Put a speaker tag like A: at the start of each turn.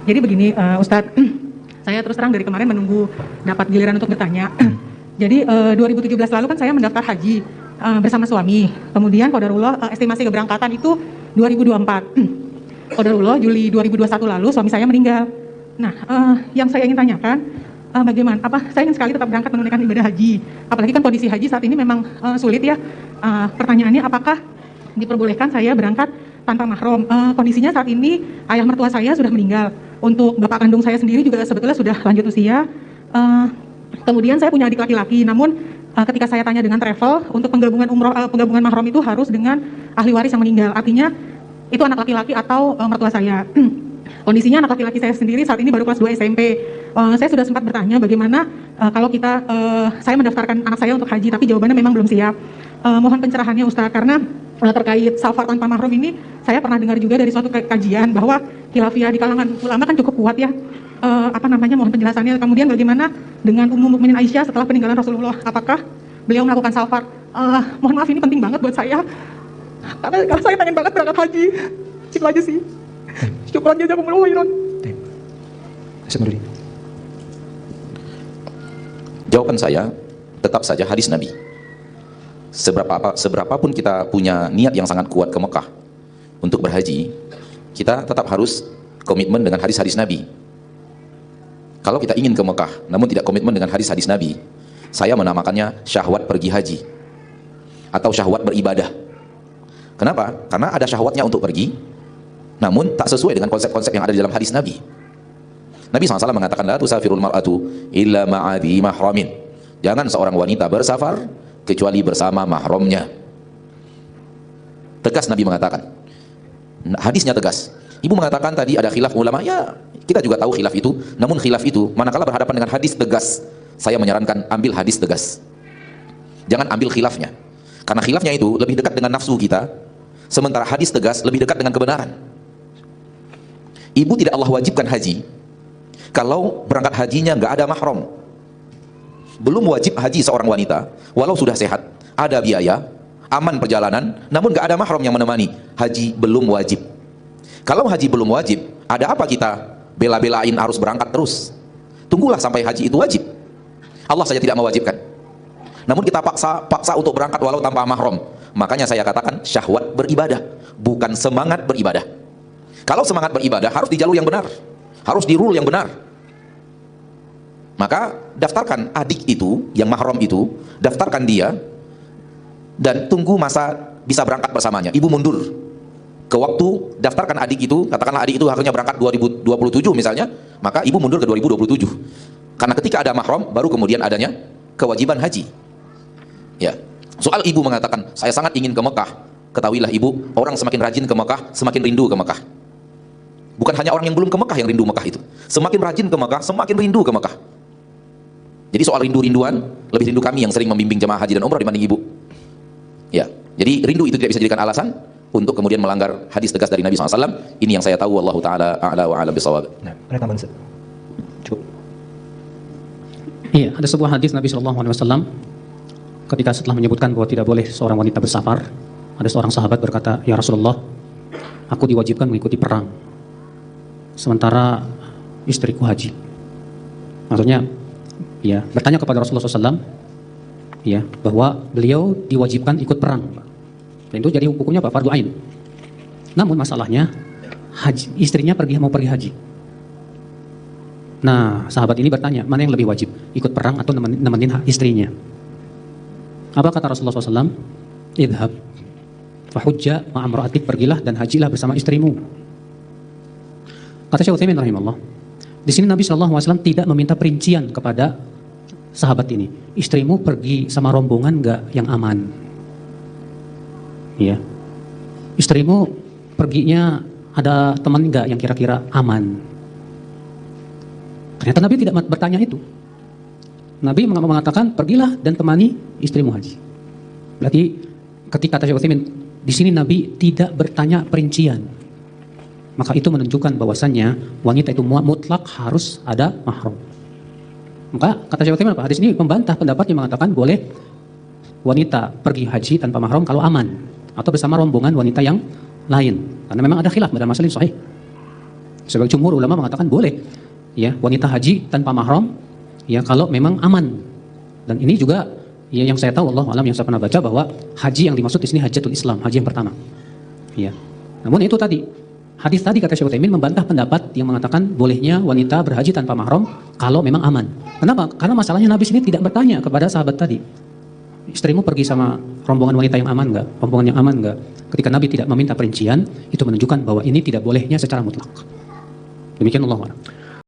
A: Jadi begini, Ustadz, saya terus terang dari kemarin menunggu dapat giliran untuk bertanya. Jadi 2017 lalu kan saya mendaftar haji bersama suami. Kemudian qadarullah estimasi keberangkatan itu 2024. Qadarullah Juli 2021 lalu suami saya meninggal. Nah, yang saya ingin tanyakan, bagaimana? Saya ingin sekali tetap berangkat menunaikan ibadah haji. Apalagi kan kondisi haji saat ini memang sulit ya. Pertanyaannya, apakah diperbolehkan saya berangkat tanpa mahram? Kondisinya saat ini ayah mertua saya sudah meninggal. Untuk bapak kandung saya sendiri juga sebetulnya sudah lanjut usia. Kemudian saya punya adik laki-laki. Namun ketika saya tanya dengan travel untuk penggabungan umroh, penggabungan mahram itu harus dengan ahli waris yang meninggal. Artinya itu anak laki-laki atau mertua saya. Kondisinya anak laki-laki saya sendiri saat ini baru kelas 2 SMP. Saya sudah sempat bertanya bagaimana kalau saya mendaftarkan anak saya untuk haji, tapi jawabannya memang belum siap. Mohon pencerahannya Ustaz, karena terkait safar tanpa mahram ini saya pernah dengar juga dari suatu kajian bahwa khilafiyah di kalangan ulama kan cukup kuat ya. Mohon penjelasannya. Kemudian bagaimana dengan Ummul Mukminin Aisyah setelah peninggalan Rasulullah, apakah beliau melakukan safar? Mohon maaf, ini penting banget buat saya karena saya pengen banget berangkat haji. Itu aja sih. Syukran jazakumullah khairan.
B: Jawaban saya tetap saja hadis Nabi. Seberapapun kita punya niat yang sangat kuat ke Mekah untuk berhaji, kita tetap harus komitmen dengan hadis-hadis Nabi. Kalau kita ingin ke Mekah namun tidak komitmen dengan hadis-hadis Nabi, saya menamakannya syahwat pergi haji atau syahwat beribadah. Kenapa? Karena ada syahwatnya untuk pergi, namun tak sesuai dengan konsep-konsep yang ada di dalam hadis Nabi. Nabi SAW mengatakan, la tusafirul mar'atu illa ma'adhi mahramin. Jangan seorang wanita bersafar kecuali bersama mahramnya. Tegas Nabi mengatakan. Hadisnya tegas. Ibu mengatakan tadi ada khilaf ulama. Ya, kita juga tahu khilaf itu. Namun khilaf itu, manakala berhadapan dengan hadis tegas, saya menyarankan ambil hadis tegas. Jangan ambil khilafnya. Karena khilafnya itu lebih dekat dengan nafsu kita, sementara hadis tegas lebih dekat dengan kebenaran. Ibu tidak Allah wajibkan haji kalau berangkat hajinya nggak ada mahram. Belum wajib haji seorang wanita walau sudah sehat, ada biaya, aman perjalanan, namun nggak ada mahram yang menemani, haji belum wajib. Kalau haji belum wajib, ada apa kita bela-belain harus berangkat terus? Tunggulah sampai haji itu wajib. Allah saja tidak mewajibkan, namun kita paksa untuk berangkat walau tanpa mahram. Makanya saya katakan syahwat beribadah, bukan semangat beribadah. Kalau semangat beribadah harus di jalur yang benar, harus di rule yang benar. Maka daftarkan adik itu, yang mahram itu, daftarkan dia, dan tunggu masa bisa berangkat bersamanya. Ibu mundur ke waktu, daftarkan adik itu, katakanlah adik itu harusnya berangkat 2027 misalnya, maka ibu mundur ke 2027. Karena ketika ada mahram, baru kemudian adanya kewajiban haji. Ya. Soal ibu mengatakan, saya sangat ingin ke Mekah, ketahuilah ibu, orang semakin rajin ke Mekah, semakin rindu ke Mekah. Bukan hanya orang yang belum ke Mekah yang rindu Mekah itu. Semakin rajin ke Mekah, semakin rindu ke Mekah. Jadi soal rindu-rinduan, lebih rindu kami yang sering membimbing jemaah haji dan umrah dibanding ibu. Ya, jadi rindu itu tidak bisa dijadikan alasan untuk kemudian melanggar hadis tegas dari Nabi SAW. Ini yang saya tahu, wallahu ta'ala a'la wa a'lam bishawab.
C: Nah, ada tambahan cukup.
D: Iya, ada sebuah hadis Nabi SAW ketika setelah menyebutkan bahwa tidak boleh seorang wanita bersafar, ada seorang sahabat berkata, ya Rasulullah, aku diwajibkan mengikuti perang, sementara istriku haji. Maksudnya, ya, bertanya kepada Rasulullah SAW, ya, bahwa beliau diwajibkan ikut perang, dan itu jadi hukumnya apa? Fardu ain. Namun masalahnya, istrinya mau pergi haji. Nah, sahabat ini bertanya, mana yang lebih wajib, ikut perang atau nemenin istrinya? Apa kata Rasulullah SAW? Idhab fahujja ma'amra'atik, pergilah dan hajilah bersama istrimu. Kata Syekh Utsaimin rahimahullah, di sini Nabi SAW tidak meminta perincian kepada sahabat ini. Istrimu pergi sama rombongan nggak yang aman? Ya. Istrimu perginya ada teman nggak yang kira-kira aman? Ternyata Nabi tidak bertanya itu. Nabi mengatakan pergilah dan temani istrimu haji. Berarti ketika kata Syekh Utsaimin, di sini Nabi tidak bertanya perincian. Maka itu menunjukkan bahwasannya wanita itu mutlak harus ada mahram. Maka kata Syekh Utsaimin apa? Hadis ini membantah pendapat yang mengatakan boleh wanita pergi haji tanpa mahram kalau aman atau bersama rombongan wanita yang lain. Karena memang ada khilaf dalam masalah ini sahih. Sebagai jumhur ulama mengatakan boleh, ya, wanita haji tanpa mahram, ya, kalau memang aman. Dan ini juga, ya, yang saya tahu, Allah alam, yang saya pernah baca bahwa haji yang dimaksud di sini hajatul Islam, haji yang pertama. Ya. Namun itu tadi, hadis tadi kata Syekh Utsaimin membantah pendapat yang mengatakan bolehnya wanita berhaji tanpa mahram kalau memang aman. Kenapa? Karena masalahnya Nabi sini tidak bertanya kepada sahabat tadi, istrimu pergi sama rombongan wanita yang aman enggak? Rombongan yang aman enggak? Ketika Nabi tidak meminta perincian, itu menunjukkan bahwa ini tidak bolehnya secara mutlak. Demikian Allah.